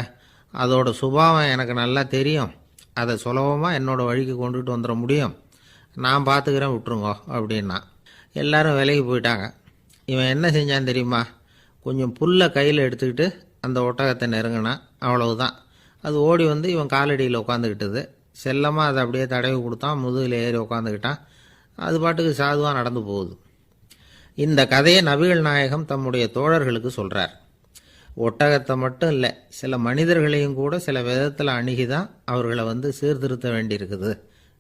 அதோட சுபாவம் எனக்கு நல்லா தெரியும். அதை சுலபமாக என்னோடய வழிக்கு கொண்டுகிட்டு வந்துட முடியும். நான் பார்த்துக்கிறேன், விட்டுருங்கோ அப்படின்னா. எல்லாரும் விலைக்கு போயிட்டாங்க. இவன் என்ன செஞ்சான் தெரியுமா? கொஞ்சம் புல்லை கையில் எடுத்துக்கிட்டு அந்த ஒட்டகத்தை நெருங்கினான். அவ்வளவுதான். அது ஓடி இவன் காலடியில் உட்காந்துக்கிட்டது. செல்லமாக அதை அப்படியே தடவி கொடுத்தான். முதுகில் ஏறி உட்காந்துக்கிட்டான். அது பாட்டுக்கு சாதுவாக நடந்து போகுது. இந்த கதையை நபிகள் நாயகம் தம்முடைய தோழர்களுக்கு சொல்கிறார். ஒட்டகத்தை மட்டும் இல்லை, சில மனிதர்களையும் கூட சில விதத்தில் அணுகி தான் அவர்களை சீர்திருத்த வேண்டியிருக்குது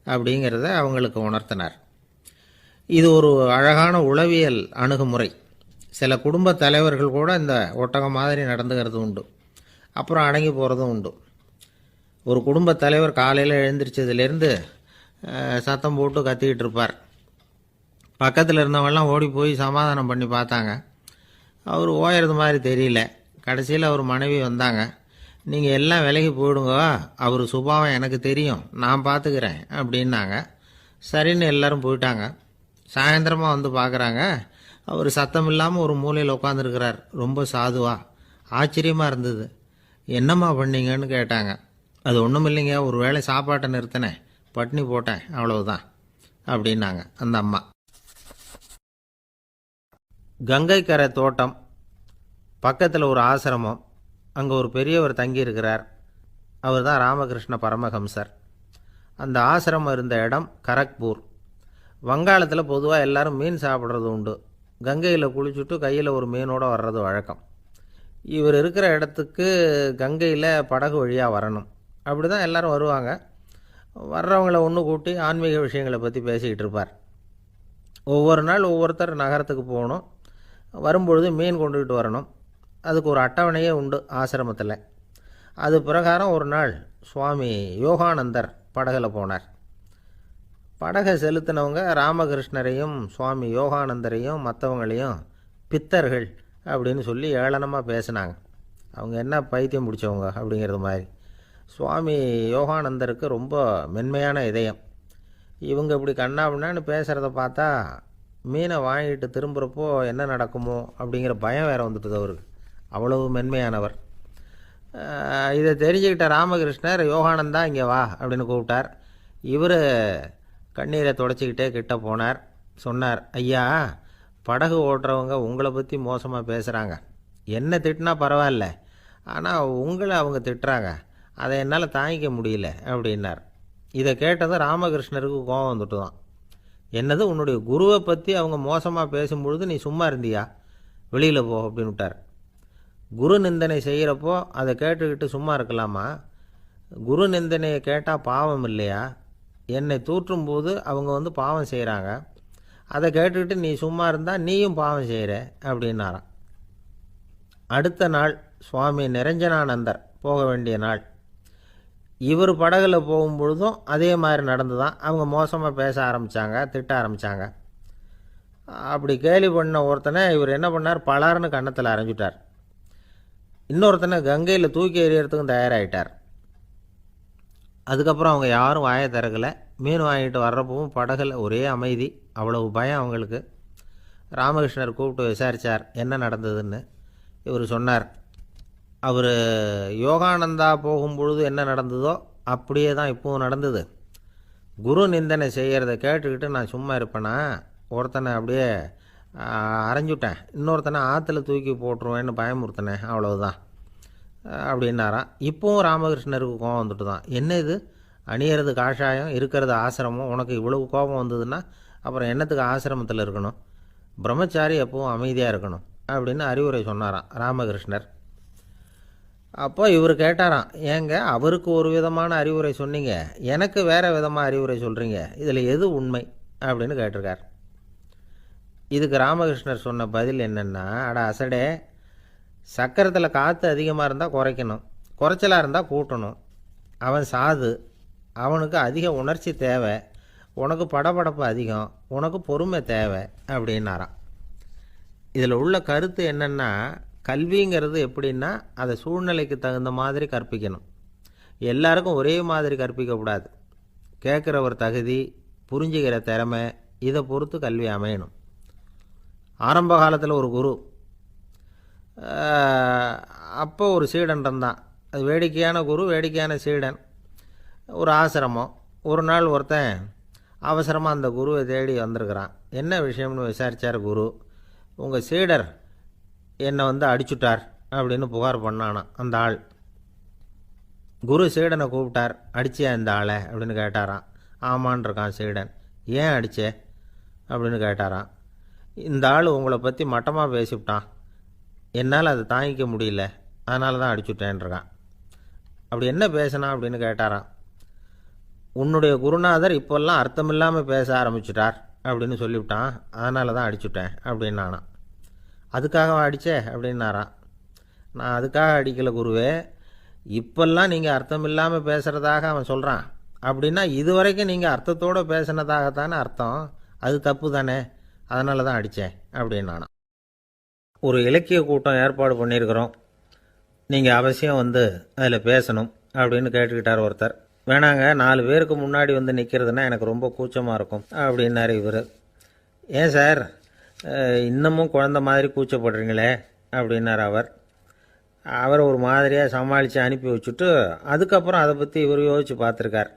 அப்படிங்கிறத அவங்களுக்கு உணர்த்தினார். இது ஒரு அழகான உளவியல் அணுகுமுறை. சில குடும்ப தலைவர்கள் கூட இந்த ஒட்டகம் மாதிரி நடந்துக்கிறது உண்டு. அப்புறம் அடங்கி போகிறதும் உண்டு. ஒரு குடும்ப தலைவர் காலையில் எழுந்திரிச்சதுலேருந்து சத்தம் போட்டு கத்திக்கிட்டு இருப்பார். பக்கத்தில் இருந்தவங்கெல்லாம் ஓடி போய் சமாதானம் பண்ணி பார்த்தாங்க. அவர் ஓயறது மாதிரி தெரியல. கடைசியில் அவர் மனைவி வந்தாங்க. நீங்கள் எல்லாம் விலகி போயிடுங்க, அவர் சுபாவம் எனக்கு தெரியும், நான் பார்த்துக்கிறேன் அப்படின்னாங்க. சரின்னு எல்லாரும் போயிட்டாங்க. சாயந்தரமாக பார்க்குறாங்க, அவர் சத்தம் இல்லாமல் ஒரு மூலையில் உட்காந்துருக்கிறார். ரொம்ப சாதுவா. ஆச்சரியமாக இருந்தது. என்னம்மா பண்ணீங்கன்னு கேட்டாங்க. அது ஒன்றும் இல்லைங்க, ஒரு வேளை சாப்பாட்டை நிறுத்தினேன், பட்னி போட்டேன், அவ்வளவுதான் அப்படின்னாங்க அந்த அம்மா. கங்கைக்கரை தோட்டம், பக்கத்தில் ஒரு ஆசிரமம். அங்கே ஒரு பெரியவர் தங்கியிருக்கிறார். அவர் தான் ராமகிருஷ்ண பரமஹம்சர். அந்த ஆசிரமம் இருந்த இடம் கரக்பூர். வங்காளத்தில் பொதுவாக எல்லாரும் மீன் சாப்பிட்றது உண்டு. கங்கையில் குளிச்சுட்டு கையில் ஒரு மீனோடு வர்றது வழக்கம். இவர் இருக்கிற இடத்துக்கு கங்கையில் படகு வழியாக வரணும். அப்படி தான் எல்லோரும் வருவாங்க. வர்றவங்களை ஒன்று கூட்டி ஆன்மீக விஷயங்களை பற்றி பேசிக்கிட்டு இருப்பார். ஒவ்வொரு நாள் ஒவ்வொருத்தர் நகரத்துக்கு போகணும். வரும்பொழுது மீன் கொண்டுக்கிட்டு வரணும். அதுக்கு ஒரு அட்டவணையே உண்டு ஆசிரமத்தில். அது பிரகாரம் ஒரு நாள் சுவாமி யோகானந்தர் படகில் போனார். படகை செலுத்தினவங்க ராமகிருஷ்ணரையும் சுவாமி யோகானந்தரையும் மற்றவங்களையும் பித்தர்கள் அப்படின்னு சொல்லி ஏளனமாக பேசினாங்க. அவங்க என்ன பைத்தியம் பிடிச்சவங்க அப்படிங்கிறது மாதிரி. சுவாமி யோகானந்தருக்கு ரொம்ப மென்மையான இதயம். இவங்க இப்படி கண்ணாபின்னான்னு பேசுகிறத பார்த்தா மீனை வாங்கிட்டு திரும்புகிறப்போ என்ன நடக்குமோ அப்படிங்கிற பயம் வேறு வந்துட்டுது அவருக்கு. அவ்வளவு மென்மையானவர். இதை தெரிஞ்சுக்கிட்ட ராமகிருஷ்ணர், யோகானந்தா இங்கே வா அப்படின்னு கூப்பிட்டார். இவர் கண்ணீரை தொடச்சிக்கிட்டே கிட்ட போனார். சொன்னார், ஐயா, படகு ஓட்டுறவங்க உங்களை பற்றி மோசமாக பேசுகிறாங்க. என்ன திட்டினா பரவாயில்ல, ஆனால் உங்களை அவங்க திட்டுறாங்க, அதை என்னால் தாங்கிக்க முடியல அப்படின்னார். இதை கேட்டதும் ராமகிருஷ்ணருக்கு கோபம் வந்துட்டு தான். என்னது, உன்னுடைய குருவை பற்றி அவங்க மோசமாக பேசும்பொழுது நீ சும்மா இருந்தியா? வெளியில் போ அப்படின்னு விட்டார். குரு நிந்தனை செய்கிறப்போ அதை கேட்டுக்கிட்டு சும்மா இருக்கலாமா? குரு நிந்தனையை கேட்டால் பாவம் இல்லையா? என்னை தூற்றும் போது அவங்க பாவம் செய்கிறாங்க. அதை கேட்டுக்கிட்டு நீ சும்மா இருந்தால் நீயும் பாவம் செய்கிற அப்படின்னாராம். அடுத்த நாள் சுவாமி நிரஞ்சனானந்தர் போக வேண்டிய நாள். இவர் படகுல போகும்பொழுதும் அதே மாதிரி நடந்து தான். அவங்க மோசமாக பேச ஆரம்பித்தாங்க, திட்ட ஆரம்பித்தாங்க. அப்படி கேலி பண்ண ஒருத்தனை இவர் என்ன பண்ணார், பலார்னு கன்னத்தில் அரைஞ்சிட்டார். இன்னொருத்தனை கங்கையில் தூக்கி எறியறதுக்கும் தயாராகிட்டார். அதுக்கப்புறம் அவங்க யாரும் வாயை திறக்கலை. மீன் வாங்கிட்டு வர்றப்பவும் படகுல ஒரே அமைதி. அவ்வளவு பயம் அவங்களுக்கு. ராமகிருஷ்ணர் கூப்பிட்டு விசாரித்தார் என்ன நடந்ததுன்னு. இவர் சொன்னார், அவர் யோகானந்தா போகும்பொழுது என்ன நடந்ததோ அப்படியே தான் இப்போவும் நடந்தது. குரு நிந்தனை செய்கிறத கேட்டுக்கிட்டு நான் சும்மா இருப்பேனா? ஒருத்தனை அப்படியே அரைஞ்சுட்டேன், இன்னொருத்தனை ஆற்றுல தூக்கி போட்டுருவேன்னு பயமுறுத்தினேன், அவ்வளவுதான் அப்படின்னாராம். இப்போவும் ராமகிருஷ்ணருக்கு கோவம் வந்துட்டு தான். என்ன இது, அணியறது காஷாயம், இருக்கிறது ஆசிரமம். உனக்கு இவ்வளவு கோபம் வந்ததுன்னா அப்புறம் என்னத்துக்கு ஆசிரமத்தில் இருக்கணும்? பிரம்மச்சாரி எப்பவும் அமைதியாக இருக்கணும் அப்படின்னு அறிவுரை சொன்னாராம் ராமகிருஷ்ணர். அப்போ இவர் கேட்டாராம், ஏங்க அவருக்கு ஒரு விதமான அறிவுரை சொன்னீங்க, எனக்கு வேறு விதமாக அறிவுரை சொல்கிறீங்க, இதில் எது உண்மை அப்படின்னு கேட்டிருக்கார். இதுக்கு ராமகிருஷ்ணர் சொன்ன பதில் என்னென்னா, அட அசடே, சக்கரத்தில் காற்று அதிகமாக இருந்தால் குறைக்கணும், குறைச்சலாக இருந்தால் கூட்டணும். அவன் சாது, அவனுக்கு அதிக உணர்ச்சி தேவை, உனக்கு படபடப்பு அதிகம், உனக்கு பொறுமை தேவை அப்படின்னாராம். இதில் உள்ள கருத்து என்னென்னா, கல்விங்கிறது எப்படின்னா அதை சூழ்நிலைக்கு தகுந்த மாதிரி கற்பிக்கணும். எல்லாருக்கும் ஒரே மாதிரி கற்பிக்கக்கூடாது. கேட்குறவர் தகுதி, புரிஞ்சுக்கிற திறமை, இதை பொறுத்து கல்வி அமையணும். ஆரம்ப காலத்தில் ஒரு குரு, அப்போ ஒரு சீடன் இருந்தான். அது வேடிக்கையான குரு, வேடிக்கையான சீடன். ஒரு ஆசிரமம். ஒரு நாள் ஒருத்தன் அவசரமாக அந்த குருவை தேடி வந்திருக்கிறான். என்ன விஷயம்னு விசாரித்தார் குரு. உங்கள் சீடர் என்னை அடிச்சுட்டார் அப்படின்னு புகார் பண்ணானான் அந்த ஆள். குரு சீடனை கூப்பிட்டார். அடிச்சியா இந்த ஆளை அப்படின்னு கேட்டாரான். ஆமான் இருக்கான் சீடன். ஏன் அடிச்சே அப்படின்னு கேட்டாரான். இந்த ஆள் உங்களை பற்றி மட்டமாக பேசிவிட்டான், என்னால் அதை தாங்கிக்க முடியல, அதனால தான் அடிச்சுட்டேன்ருக்கான். அப்படி என்ன பேசினா அப்படின்னு கேட்டாரான். உன்னுடைய குருநாதர் இப்போல்லாம் அர்த்தமில்லாமல் பேச ஆரம்பிச்சுட்டார் அப்படின்னு சொல்லிவிட்டான், அதனால தான் அடிச்சுட்டேன் அப்படின்னு நானான். அதுக்காக அடித்தே அப்படின்னாரான். நான் அதுக்காக அடிக்கலை குருவே, இப்போல்லாம் நீங்கள் அர்த்தம் இல்லாமல் பேசுகிறதாக அவன் சொல்கிறான், அப்படின்னா இதுவரைக்கும் நீங்கள் அர்த்தத்தோடு பேசினதாகத்தானே அர்த்தம், அது தப்பு தானே, அதனால தான் அடித்தேன் அப்படின்னானா. ஒரு இலக்கிய கூட்டம் ஏற்பாடு பண்ணியிருக்கிறோம், நீங்கள் அவசியம் அதில் பேசணும் அப்படின்னு கேட்டுக்கிட்டார் ஒருத்தர். வேணாங்க, 4 பேருக்கு முன்னாடி நிற்கிறதுனா எனக்கு ரொம்ப கூச்சமாக இருக்கும் அப்படின்னாரு இவர். ஏன் சார் இன்னமும் குழந்த மாதிரி கூச்சப்படுறீங்களே அப்படின்னார் அவர். அவரை ஒரு மாதிரியாக சமாளித்து அனுப்பி வச்சுட்டு அதுக்கப்புறம் அதை பற்றி இவர் யோசித்து பார்த்துருக்கார்.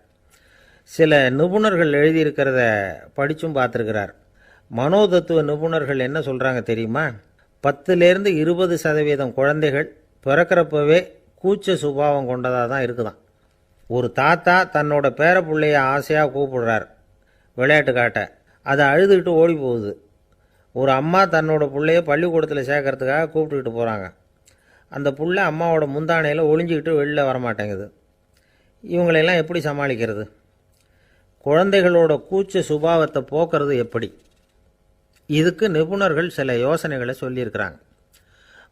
சில நிபுணர்கள் எழுதியிருக்கிறத படித்தும் பார்த்துருக்கிறார். மனோதத்துவ நிபுணர்கள் என்ன சொல்கிறாங்க தெரியுமா? 10-20% குழந்தைகள் பிறக்கிறப்பவே கூச்ச சுபாவம் கொண்டதாக தான் இருக்குதான். ஒரு தாத்தா தன்னோட பேர பிள்ளைய ஆசையாக கூப்பிடுறார் விளையாட்டு காட்ட, அதை அழுதுகிட்டு ஓடி போகுது. ஒரு அம்மா தன்னோட பிள்ளைய பள்ளிக்கூடத்தில் சேர்க்கறதுக்காக கூப்பிட்டுக்கிட்டு போகிறாங்க. அந்த புள்ள அம்மாவோட முந்தானையில் ஒளிஞ்சிக்கிட்டு வெளில வரமாட்டேங்குது. இவங்களெல்லாம் எப்படி சமாளிக்கிறது? குழந்தைகளோட கூச்ச சுபாவத்தை போக்குறது எப்படி? இதுக்கு நிபுணர்கள் சில யோசனைகளை சொல்லியிருக்கிறாங்க.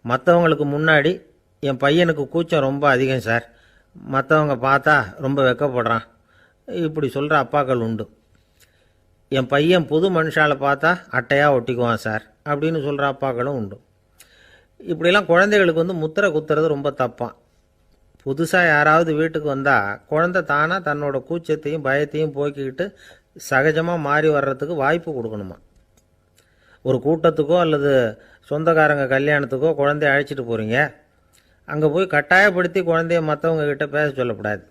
மற்றவங்களுக்கு முன்னாடி என் பையனுக்கு கூச்சம் ரொம்ப அதிகம் சார், மற்றவங்க பார்த்தா ரொம்ப வெக்கப்படுறான், இப்படி சொல்கிற அப்பாக்கள் உண்டு. என் பையன் புது மனுஷால பார்த்தா அட்டையாக ஒட்டிக்குவான் சார் அப்படின்னு சொல்கிற அப்பாக்களும் உண்டு. இப்படிலாம் குழந்தைகளுக்கு முத்திரை குத்துறது ரொம்ப தப்பான். புதுசாக யாராவது வீட்டுக்கு வந்தால் குழந்தை தானாக தன்னோட கூச்சத்தையும் பயத்தையும் போக்கிக்கிட்டு சகஜமாக மாறி வர்றதுக்கு வாய்ப்பு கொடுக்கணுமா. ஒரு கூட்டத்துக்கோ அல்லது சொந்தக்காரங்க கல்யாணத்துக்கோ குழந்தைய அழைச்சிட்டு போகிறீங்க, அங்கே போய் கட்டாயப்படுத்தி குழந்தைய மற்றவங்க கிட்ட பேச சொல்லக்கூடாது.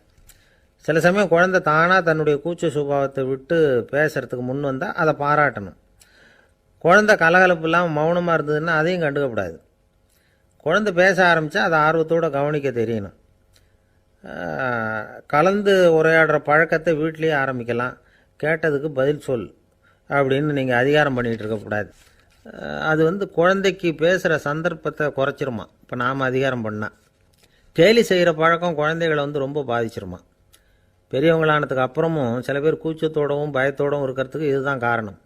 சில சமயம் குழந்தை தானாக தன்னுடைய கூச்ச சுபாவத்தை விட்டு பேசுகிறதுக்கு முன் வந்தால் அதை பாராட்டணும். குழந்தை கலகலப்பு இல்லாமல் மௌனமாக இருந்ததுன்னா அதையும் கண்டுக்கக்கூடாது. குழந்தை பேச ஆரம்பித்தா அதை ஆர்வத்தோடு கவனிக்க தெரியணும். கலந்து உரையாடுற பழக்கத்தை வீட்லேயே ஆரம்பிக்கலாம். கேட்டதுக்கு பதில் சொல் அப்படின்னு நீங்கள் அதிகாரம் பண்ணிகிட்டு இருக்கக்கூடாது. அது குழந்தைக்கு பேசுகிற சந்தர்ப்பத்தை குறைச்சிருமா. இப்போ நாம் அதிகாரம் பண்ணால் கேலி செய்கிற பழக்கம் குழந்தைகளை ரொம்ப பாதிச்சிருமா. பெரியவங்களானதுக்கு அப்புறமும் சில பேர் கூச்சத்தோடவும் பயத்தோடவும் இருக்கிறதுக்கு இதுதான் காரணம்.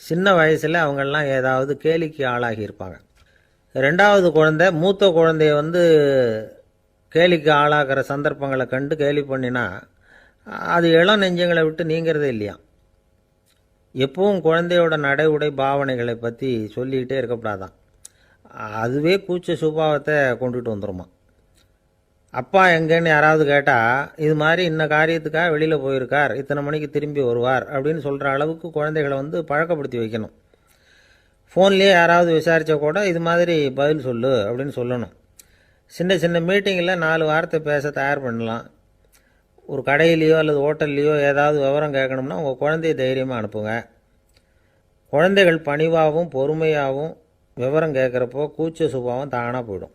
சின்ன வயசில் அவங்கெல்லாம் ஏதாவது கேலிக்கு ஆளாகி இருப்பாங்க. 2வது குழந்தை மூத்த குழந்தைய கேலிக்கு ஆளாகிற சந்தர்ப்பங்களை கண்டு கேலி பண்ணினா அது இளம் நெஞ்சங்களை விட்டு நீங்கிறதே இல்லையா. எப்பவும் குழந்தையோட நடை உடை பாவனைகளை பற்றி சொல்லிக்கிட்டே இருக்கக்கூடாதான். அதுவே கூச்ச சுபாவத்தை கொண்டுட்டு வந்துடுமா. அப்பா எங்கேன்னு யாராவது கேட்டால் இது மாதிரி இன்ன காரியத்துக்காக வெளியில் போயிருக்கார், இத்தனை மணிக்கு திரும்பி வருவார் அப்படின்னு சொல்கிற அளவுக்கு குழந்தைகளை பழக்கப்படுத்தி வைக்கணும். ஃபோன்லேயே யாராவது விசாரித்தா கூட இது மாதிரி பதில் சொல்லு அப்படின்னு சொல்லணும். சின்ன சின்ன மீட்டிங்கில் 4 வார்த்தை பேச தயார் பண்ணலாம். ஒரு கடையிலையோ அல்லது ஹோட்டல்லையோ ஏதாவது விவரம் கேட்கணும்னா உங்கள் குழந்தைய தைரியமாக அனுப்புங்க. குழந்தைகள் பணிவாகவும் பொறுமையாகவும் விவரம் கேட்குறப்போ கூச்ச சுபாவம் தானாக போயிடும்.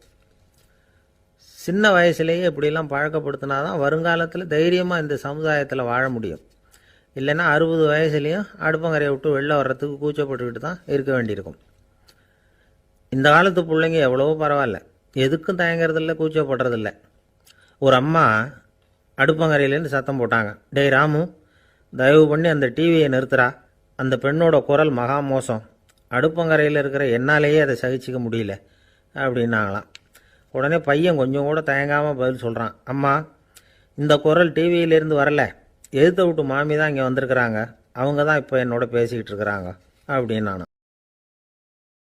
சின்ன வயசுலேயே இப்படிலாம் பழக்கப்படுத்தினா தான் வருங்காலத்தில் தைரியமாக இந்த சமுதாயத்தில் வாழ முடியும். இல்லைன்னா 60 வயசுலேயும் அடுப்பங்கரையை விட்டு வெளில வர்றதுக்கு கூச்சப்பட்டுக்கிட்டு தான் இருக்க வேண்டியிருக்கும். இந்த காலத்து பிள்ளைங்க எவ்வளவோ பரவாயில்ல, எதுக்கும் தயங்குறதில்ல, கூச்சப்படுறதில்ல. ஒரு அம்மா அடுப்பங்கரையிலேருந்து சத்தம் போட்டாங்க, டேய் ராமு, தயவு பண்ணி அந்த டிவியை நிறுத்துறா, அந்த பெண்ணோட குரல் மகா மோசம், அடுப்பங்கரையில் இருக்கிற என்னாலேயே அதை சகிச்சிக்க முடியல அப்படின்னாங்களாம். உடனே பையன் கொஞ்சம் கூட தயங்காமல் பதில் சொல்கிறான், அம்மா, இந்த குரல் டிவியிலேருந்து வரல, எதிர்த்த விட்டு மாமி தான் இங்கே வந்திருக்கிறாங்க, அவங்க தான் இப்போ என்னோட பேசிக்கிட்டு இருக்கிறாங்க அப்படின்னு.